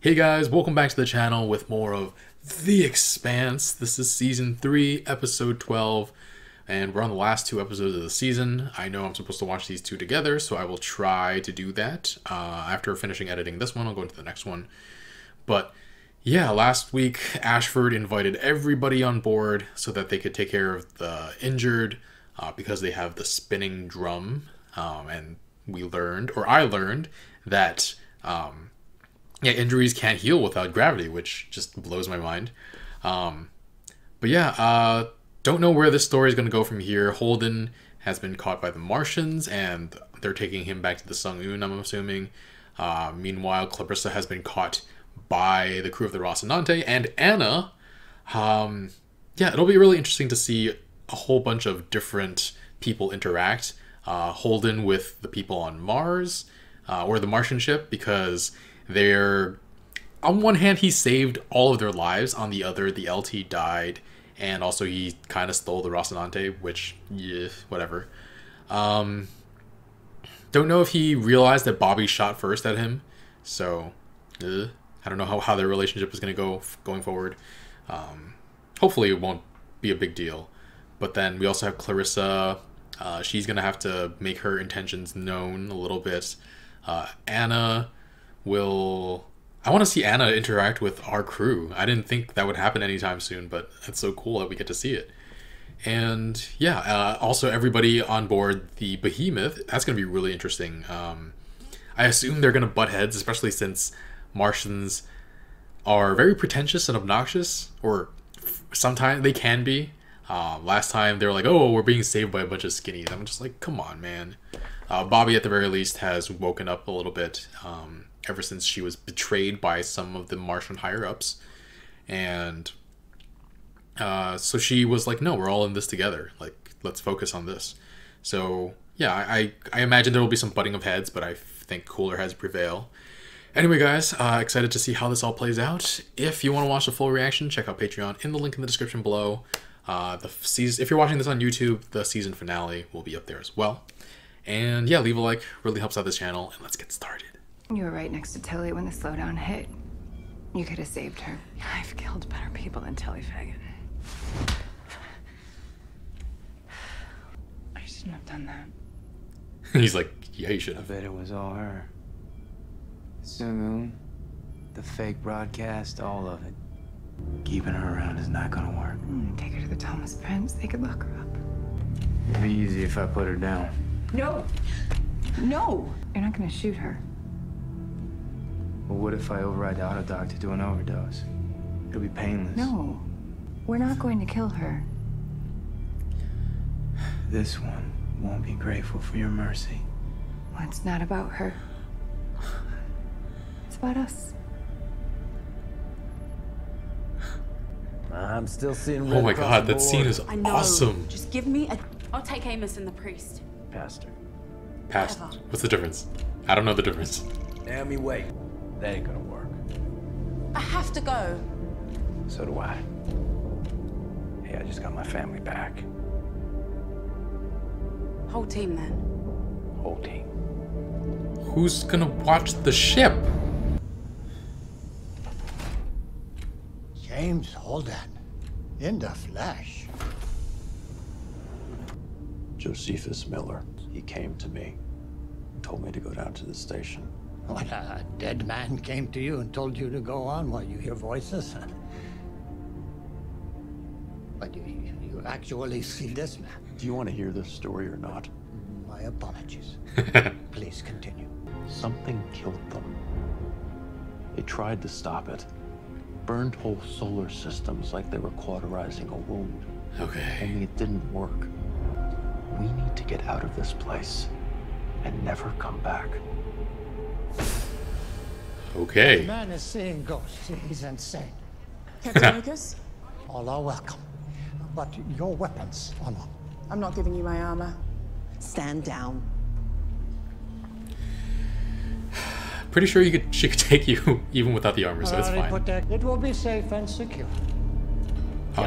Hey guys, welcome back to the channel with more of The Expanse. This is Season 3, Episode 12, and we're on the last two episodes of the season. I know I'm supposed to watch these two together, so I will try to do that. After finishing editing this one, I'll go into the next one. But yeah, last week, Ashford invited everybody on board so that they could take care of the injured because they have the spinning drum. And we learned, or I learned, that... yeah, injuries can't heal without gravity, which just blows my mind. But yeah, don't know where this story is going to go from here. Holden has been caught by the Martians, and they're taking him back to the Sung-Un, I'm assuming. Meanwhile, Clarissa has been caught by the crew of the Rocinante, and Anna. Yeah, it'll be really interesting to see a whole bunch of different people interact. Holden with the people on Mars, or the Martian ship, because... they're, on one hand, he saved all of their lives. On the other, the LT died, and also he kind of stole the Rocinante, which, yeah, whatever. Don't know if he realized that Bobby shot first at him, so I don't know how their relationship is going to go going forward. Hopefully it won't be a big deal. But then we also have Clarissa. She's going to have to make her intentions known a little bit. Anna... I want to see Anna interact with our crew. I didn't think that would happen anytime soon, but it's so cool that we get to see it. And yeah, also everybody on board the Behemoth, that's going to be really interesting. I assume they're going to butt heads, especially since Martians are very pretentious and obnoxious, or sometimes they can be. Last time they were like, oh, we're being saved by a bunch of skinnies. I'm just like, come on, man. Bobby, at the very least, has woken up a little bit. Ever since she was betrayed by some of the Martian higher-ups. And so she was like, no, we're all in this together. Like, let's focus on this. So, yeah, I imagine there will be some butting of heads, but I think cooler heads prevail. Anyway, guys, excited to see how this all plays out. If you want to watch the full reaction, check out Patreon in the link in the description below. If you're watching this on YouTube, the season finale will be up there as well. And yeah, leave a like, really helps out this channel, and let's get started. You were right next to Tilly when the slowdown hit. You could have saved her. I've killed better people than Tilly Fagan. I shouldn't have done that. He's like, yeah, you should I have. bet it was all her. Sung-Un, the fake broadcast, all of it. Keeping her around is not gonna work. Take her to the Thomas Prince. They could lock her up. It'd be easy if I put her down. No! No! You're not gonna shoot her. But what if I override the autodoc to do an overdose? It'll be painless. No. We're not going to kill her. This one won't be grateful for your mercy. Well, it's not about her. It's about us. I'm still seeing red Oh my across god, the that scene board. is I know. awesome. Just give me a... I'll take Amos and the priest. Pastor. Past. Whatever. What's the difference? I don't know the difference. Naomi, wait. That ain't gonna work. I have to go. So do I. Hey, I just got my family back. Whole team then. Whole team. Who's gonna watch the ship? James Holden, in the flesh. Josephus Miller. He came to me, told me to go down to the station. What, a dead man came to you and told you to go on while you hear voices? But you actually see this man? Do you want to hear this story or not? My apologies. Please continue. Something killed them. They tried to stop it. Burned whole solar systems like they were cauterizing a wound. Okay. Only it didn't work. We need to get out of this place and never come back. The Okay. man is seeing ghosts. He's insane. Captain Lucas, All are welcome. But your weapons are not. I'm not giving you my armor. Stand down. Pretty sure she could take you even without the armor, so it's Already fine. put that. It will be safe and secure.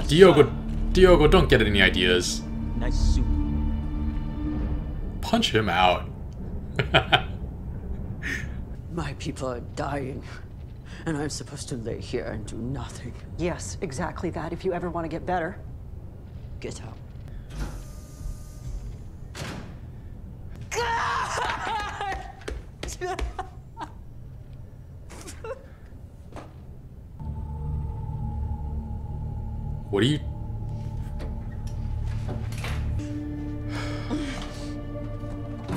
Diogo, don't get any ideas. Nice suit. Punch him out. My people are dying, And I'm supposed to lay here and do nothing. Yes, exactly that. If you ever want to get better. Get out. What are you?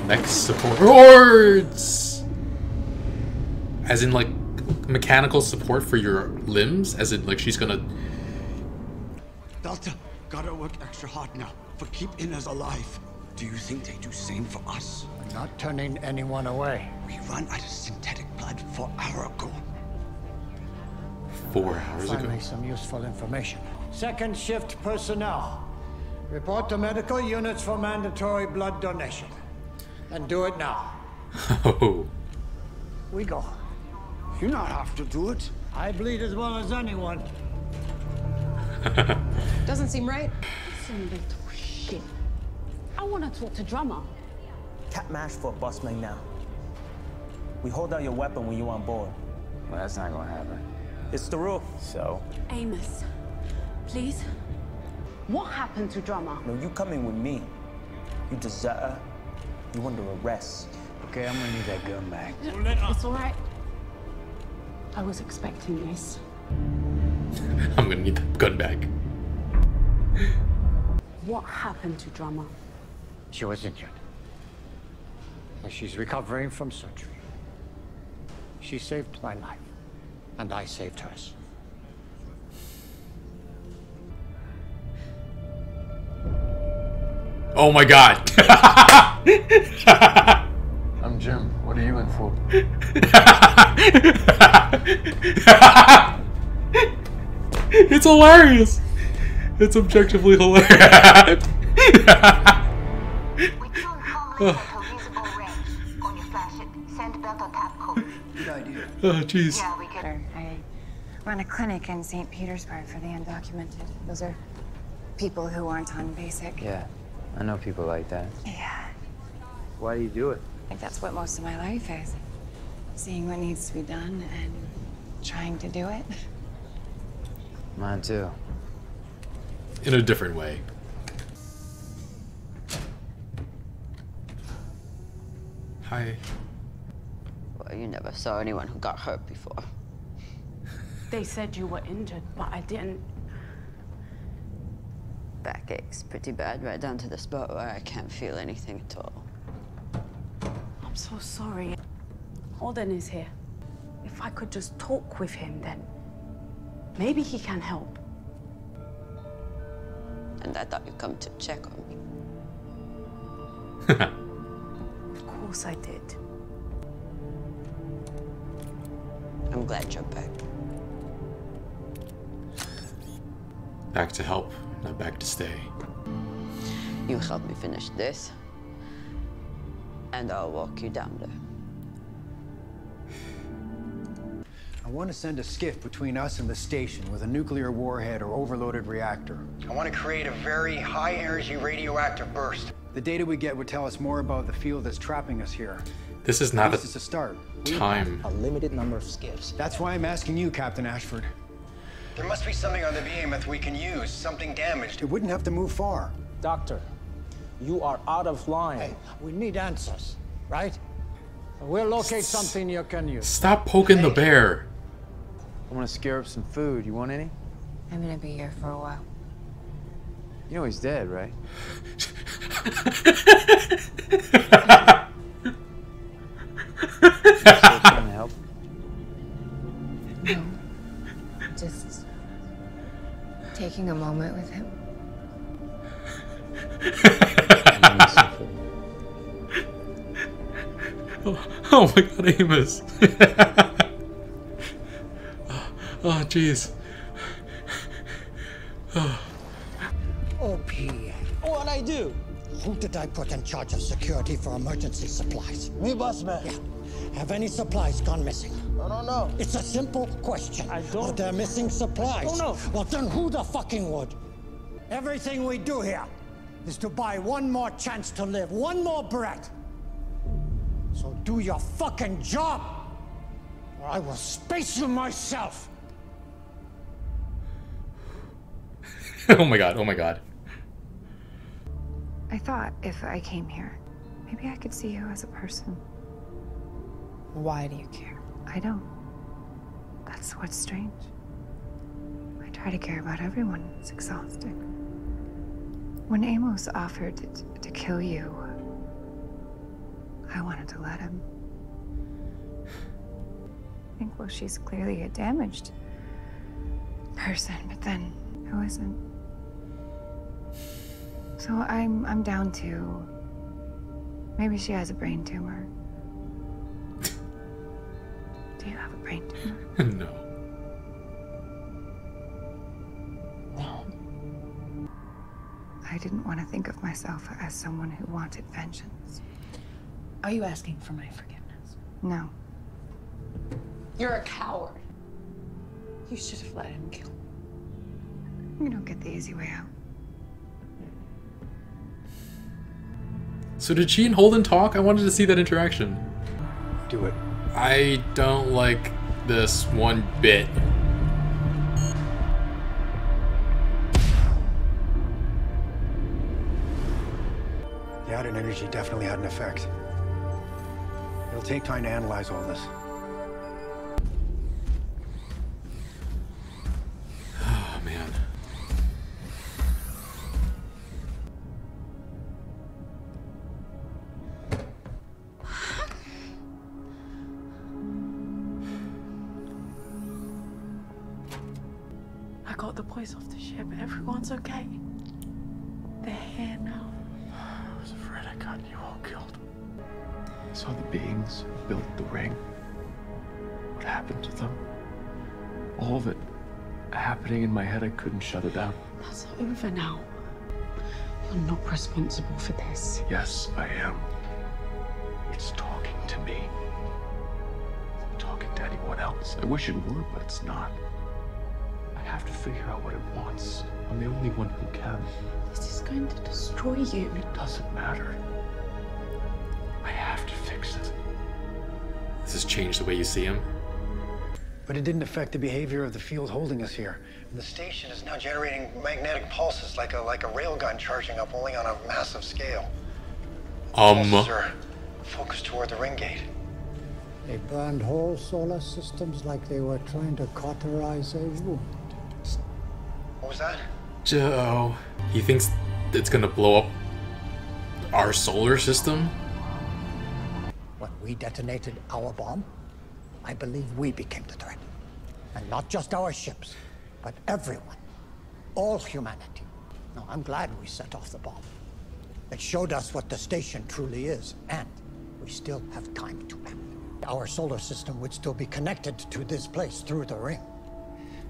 Next supports, as in like mechanical support for your limbs, as in like she's gonna. Delta, gotta work extra hard now for keep Inez alive. Do you think they do same for us? We're not turning anyone away. We run out of synthetic blood 4 hours ago. 4 hours ago. Finally, some useful information. Second shift personnel. Report to medical units for mandatory blood donation. And do it now. Oh. We go. You not have to do it. I bleed as well as anyone. Doesn't seem right. Some little shit. I want to talk to Drummer. Cat mash for bossman now. We hold out your weapon when you on board. Well, that's not gonna happen. It's the rule. So? Amos, please. What happened to Drummer? No, you coming with me. You deserter. You under arrest. Okay, I'm gonna need that gun back. It's all right. I was expecting this. I'm gonna need that gun back. What happened to Drummer? She was injured. And she's recovering from surgery. She saved my life. And I saved hers. Oh my god. I'm Jim. What are you in for? It's hilarious. It's objectively hilarious. Good idea. Oh, jeez. Yeah, we could. I run a clinic in St. Petersburg for the undocumented. Those are people who aren't on basic. Yeah, I know people like that. Yeah. Why do you do it? I think that's what most of my life is. Seeing what needs to be done and trying to do it. Mine too. In a different way. Hi. Well, you never saw anyone who got hurt before. They said you were injured, but I didn't. Backaches pretty bad, right down to the spot where I can't feel anything at all. I'm so sorry. Holden is here. If I could just talk with him, then maybe he can help. And I thought you'd come to check on me. Of course I did. I'm glad you're back. Back to help, not back to stay. You help me finish this, and I'll walk you down there. I want to send a skiff between us and the station with a nuclear warhead or overloaded reactor. I want to create a very high-energy radioactive burst. The data we get would tell us more about the field that's trapping us here. This is not This is a start. time. A limited number of skiffs. That's why I'm asking you, Captain Ashford. There must be something on the behemoth we can use, something damaged. It wouldn't have to move far. Doctor, you are out of line. Hey, we need answers, right? We'll locate something you can use. Stop poking the bear. I want to scare up some food. You want any? I'm gonna be here for a while. You know he's dead, right? Still trying to help? No. Just taking a moment with him. Oh my god, Amos. Oh, jeez. OP. What'd I do? Who did I put in charge of security for emergency supplies? Me, boss man. Yeah. Have any supplies gone missing? I don't know. It's a simple question. I don't- Are there missing supplies? I don't know. Well, then who the fucking would? Everything we do here is to buy one more chance to live, one more breath. So do your fucking job, or I will space you myself. Oh my god, oh my god. I thought if I came here, maybe I could see you as a person. Why do you care? I don't. That's what's strange. I try to care about everyone. It's exhausting. When Amos offered to kill you, I wanted to let him. I think, well, she's clearly a damaged person, but then who isn't? So I'm down to... Maybe she has a brain tumor. Do you have a brain tumor? No. No. I didn't want to think of myself as someone who wanted vengeance. Are you asking for my forgiveness? No. You're a coward. You should have let him kill me. You don't get the easy way out. So did she and Holden talk? I wanted to see that interaction. Do it. I don't like this one bit. The added energy definitely had an effect. It'll take time to analyze all this. Oh, man. I got the boys off the ship. Everyone's okay. They're here now. I was afraid I got you all killed. I saw the beings who built the ring. What happened to them? All of it happening in my head, I couldn't shut it down. That's over now. You're not responsible for this. Yes, I am. It's talking to me. It's not talking to anyone else. I wish it were, but it's not. I have to figure out what it wants. I'm the only one who can. This is going to destroy you. It doesn't matter. I have to fix it. This has changed the way you see him. But it didn't affect the behavior of the field holding us here. The station is now generating magnetic pulses like a railgun charging up, only on a massive scale. Pulses are focused toward the ring gate. They burned whole solar systems like they were trying to cauterize a wound. What was that? Joe. He thinks it's gonna blow up our solar system? When we detonated our bomb, I believe we became the threat. And not just our ships, but everyone. All humanity. No, I'm glad we set off the bomb. It showed us what the station truly is, and we still have time to act. Our solar system would still be connected to this place through the ring.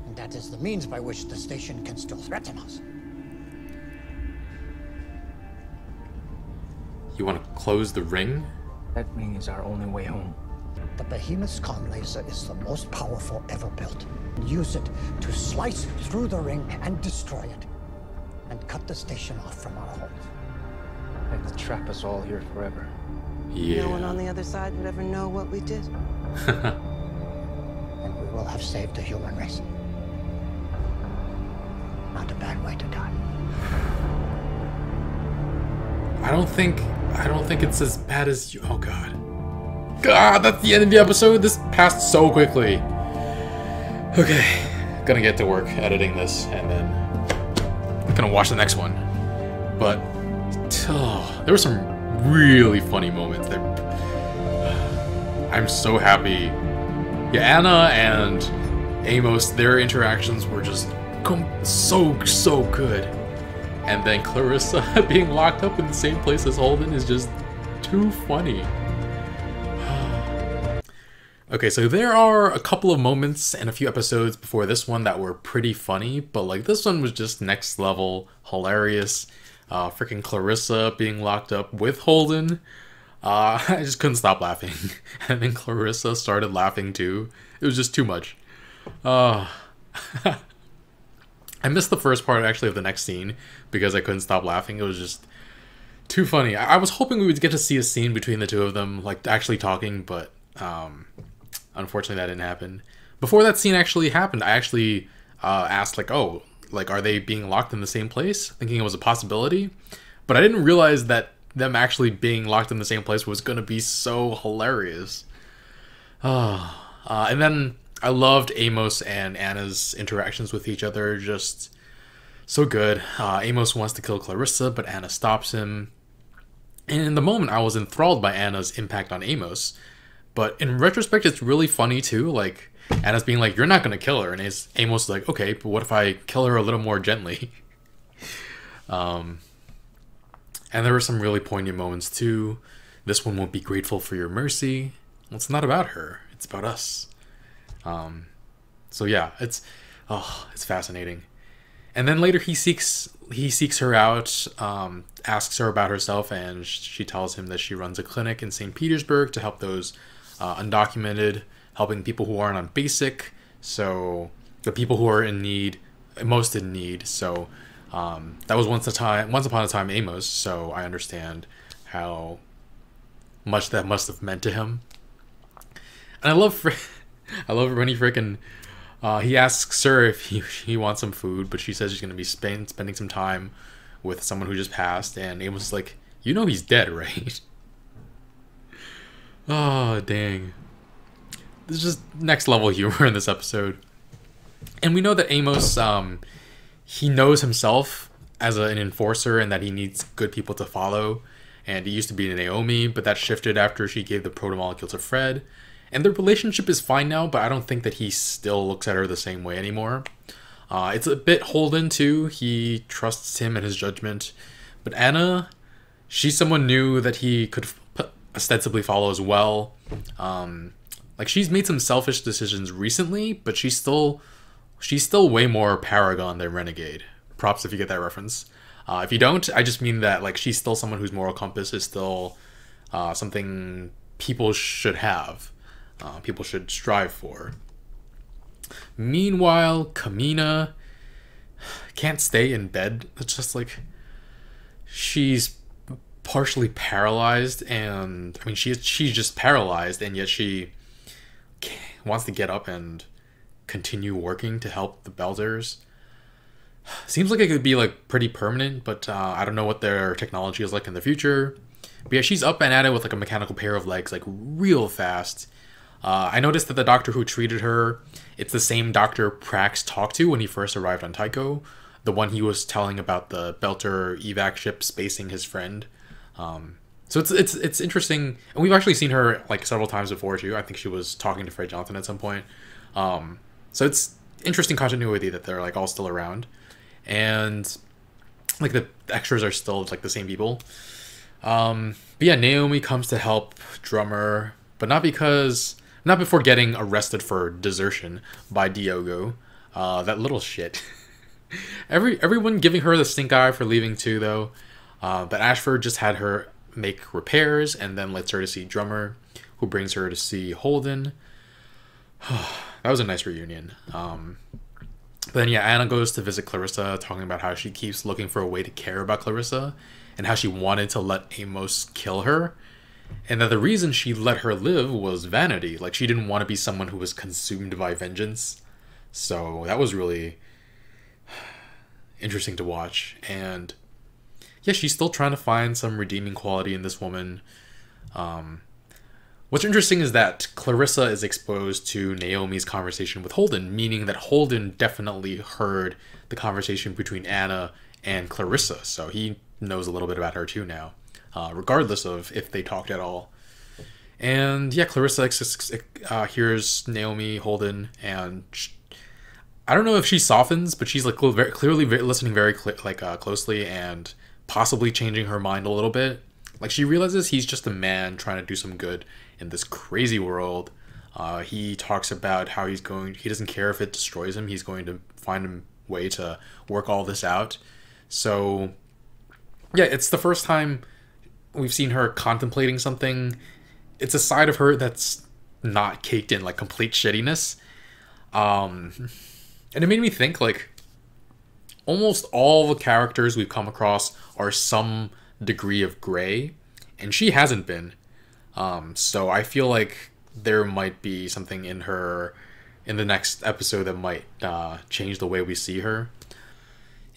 And that is the means by which the station can still threaten us. You want to close the ring? That ring is our only way home. The Behemoth's comm laser is the most powerful ever built. Use it to slice through the ring and destroy it. And cut the station off from our homes. Like to trap us all here forever. Yeah. No one on the other side would ever know what we did. And we will have saved the human race. Not a bad way to die. I don't think it's as bad as you. Oh god. God, that's the end of the episode. This passed so quickly. Okay, gonna get to work editing this, and then I'm gonna watch the next one. But there were some really funny moments there. I'm so happy. Yeah, Anna and Amos, their interactions were just so good. And then Clarissa being locked up in the same place as Holden is just too funny. Okay, so there are a couple of moments and a few episodes before this one that were pretty funny, but like this one was just next level hilarious. Freaking Clarissa being locked up with Holden. I just couldn't stop laughing. And then Clarissa started laughing too. It was just too much. I missed the first part actually of the next scene because I couldn't stop laughing. It was just too funny. I was hoping we would get to see a scene between the two of them, like actually talking, but Unfortunately, that didn't happen. Before that scene actually happened, I actually asked, like, oh, like, are they being locked in the same place? Thinking it was a possibility. But I didn't realize that them actually being locked in the same place was going to be so hilarious. And then I loved Amos and Anna's interactions with each other. Just so good. Amos wants to kill Clarissa, but Anna stops him. And in the moment, I was enthralled by Anna's impact on Amos. But in retrospect, it's really funny too. Like, Anna's being like, you're not going to kill her. And Amos is like, okay, but what if I kill her a little more gently? And there were some really poignant moments too. This one won't be grateful for your mercy. Well, it's not about her. It's about us. So yeah, it's fascinating. And then later he seeks her out, asks her about herself, and she tells him that she runs a clinic in St. Petersburg to help those undocumented, helping people who aren't on basic, so the people who are in need, most in need. So that was once upon a time Amos, so I understand how much that must have meant to him. And I love when he freaking he asks her if he wants some food, but she says she's gonna be spending some time with someone who just passed, and Amos is like, you know he's dead, right? Oh, dang. This is just next level humor in this episode. And we know that Amos, he knows himself as an enforcer and that he needs good people to follow. And he used to be Naomi, but that shifted after she gave the protomolecule to Fred. And their relationship is fine now, but I don't think that he still looks at her the same way anymore. It's a bit Holden too. He trusts him and his judgment. But Anna, she's someone new that he could ostensibly follow as well. Like, she's made some selfish decisions recently, but she's still way more Paragon than Renegade. Props if you get that reference. If you don't, I just mean that, like, she's still someone whose moral compass is still something people should have. People should strive for. Meanwhile, Kamina can't stay in bed. It's just like, she's partially paralyzed, and I mean, she's just paralyzed, and yet she wants to get up and continue working to help the Belters. Seems like it could be like pretty permanent, but I don't know what their technology is like in the future. But yeah, she's up and at it with like a mechanical pair of legs, like real fast. I noticed that the doctor who treated her, it's the same doctor Prax talked to when he first arrived on Tycho. The one he was telling about the Belter evac ship spacing his friend. So it's interesting, and we've actually seen her like several times before too. I think she was talking to Fred Johnson at some point. So it's interesting continuity that they're like all still around, and like the extras are still like the same people. But yeah, Naomi comes to help Drummer, but not before getting arrested for desertion by Diogo. That little shit. Everyone giving her the stink eye for leaving too, though. But Ashford just had her make repairs and then lets her to see Drummer, who brings her to see Holden. That was a nice reunion. Then yeah, Anna goes to visit Clarissa, talking about how she keeps looking for a way to care about Clarissa, and how she wanted to let Amos kill her, and that the reason she let her live was vanity. Like, she didn't want to be someone who was consumed by vengeance. So that was really interesting to watch. And yeah, she's still trying to find some redeeming quality in this woman. What's interesting is that Clarissa is exposed to Naomi's conversation with Holden, meaning that Holden definitely heard the conversation between Anna and Clarissa, so he knows a little bit about her too now, regardless of if they talked at all. And yeah, Clarissa hears Naomi, Holden, and I don't know if she softens, but she's like clearly listening very closely and possibly changing her mind a little bit. Like, she realizes he's just a man trying to do some good in this crazy world. He talks about how he doesn't care if it destroys him. He's going to find a way to work all this out. So yeah, it's the first time we've seen her contemplating something. It's a side of her that's not caked in like complete shittiness. And it made me think, like, almost all the characters we've come across are some degree of gray, and she hasn't been. So I feel like there might be something in her in the next episode that might change the way we see her.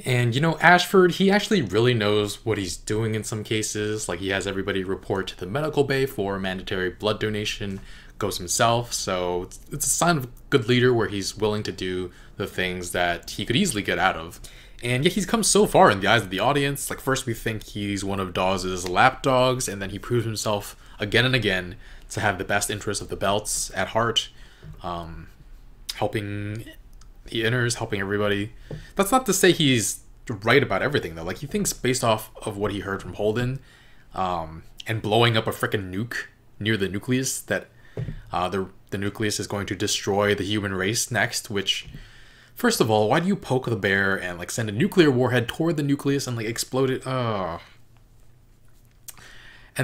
And, you know, Ashford, he actually really knows what he's doing in some cases. Like, he has everybody report to the medical bay for mandatory blood donation, goes himself. So it's a sign of a good leader where he's willing to do the things that he could easily get out of. And yet he's come so far in the eyes of the audience. Like, first we think he's one of Dawes' lapdogs, and then he proves himself again and again to have the best interest of the belts at heart, helping the inners, helping everybody. That's not to say he's right about everything, though. Like, he thinks based off of what he heard from Holden, and blowing up a freaking nuke near the nucleus, that the nucleus is going to destroy the human race next, which, first of all, why do you poke the bear and, like, send a nuclear warhead toward the nucleus and, like, explode it? And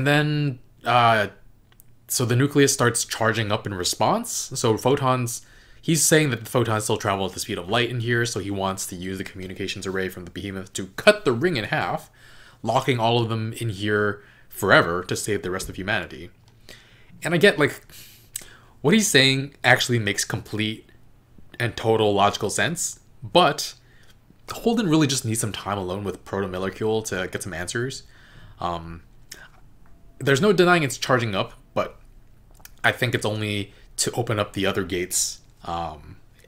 then, so the nucleus starts charging up in response. So photons, he's saying that the photons still travel at the speed of light in here, so he wants to use the communications array from the behemoth to cut the ring in half, locking all of them in here forever to save the rest of humanity. And I get, like, what he's saying actually makes complete and total logical sense, but Holden really just needs some time alone with Proto-Molecule to get some answers. There's no denying it's charging up, but I think it's only to open up the other gates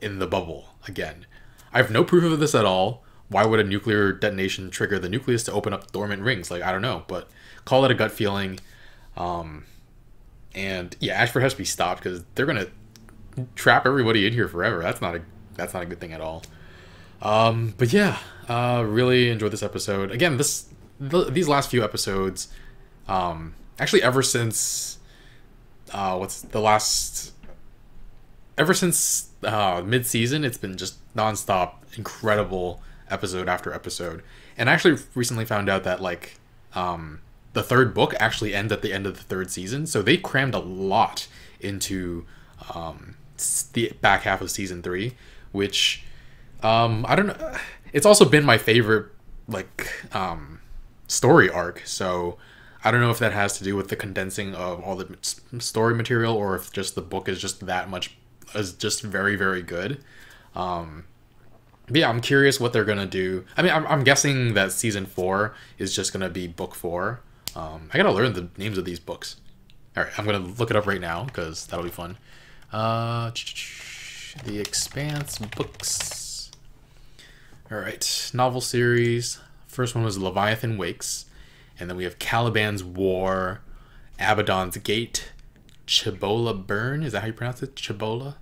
in the bubble again. I have no proof of this at all. Why would a nuclear detonation trigger the nucleus to open up dormant rings? Like, I don't know, but call it a gut feeling. And yeah, Ashford has to be stopped because they're gonna trap everybody in here forever. That's not a good thing at all. But yeah, really enjoyed this episode. Again, these last few episodes, actually ever since mid-season, it's been just non-stop incredible episode after episode. And I actually recently found out that, like, the third book actually ends at the end of the third season, so they crammed a lot into the back half of season 3, which I don't know, it's also been my favorite, like, story arc, so I don't know if that has to do with the condensing of all the story material, or if just the book is just that much, is just very, very good. But yeah, I'm curious what they're gonna do. I mean, I'm guessing that season 4 is just gonna be book 4. I gotta learn the names of these books. All right, I'm gonna look it up right now because that'll be fun. The Expanse books. All right, novel series. First one was Leviathan Wakes, and then we have Caliban's War, Abaddon's Gate, Chibola Burn. Is that how you pronounce it? Chibola.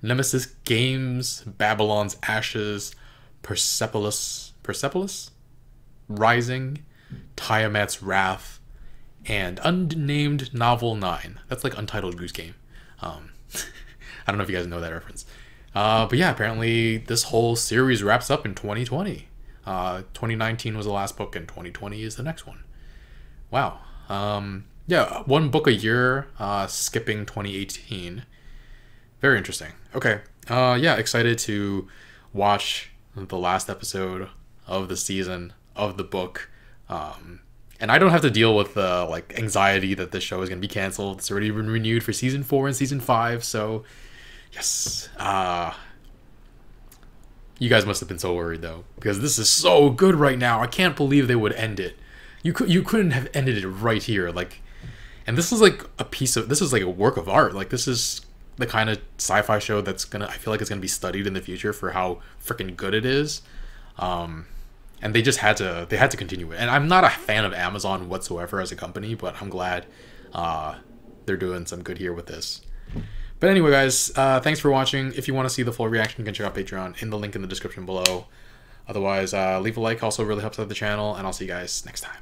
Nemesis Games, Babylon's Ashes, Persepolis Rising, Tiamat's Wrath, and Unnamed Novel 9. That's like Untitled Goose Game. I don't know if you guys know that reference. But yeah, apparently this whole series wraps up in 2020. 2019 was the last book, and 2020 is the next one. Wow. Yeah, one book a year, skipping 2018. Very interesting. Okay. Yeah, excited to watch the last episode of the season of the book. And I don't have to deal with the, like, anxiety that this show is going to be canceled. It's already been renewed for season 4 and season 5. So, yes. You guys must have been so worried, though, because this is so good right now. I can't believe they would end it. You couldn't have ended it right here. Like, and this is like this is like a work of art. Like, this is the kind of sci-fi show that's I feel like it's gonna be studied in the future for how freaking good it is. And they just had to continue it. And I'm not a fan of Amazon whatsoever as a company, but I'm glad they're doing some good here with this. But anyway, guys, thanks for watching. If you want to see the full reaction, you can check out Patreon in the link in the description below. Otherwise, leave a like, also really helps out the channel, and I'll see you guys next time.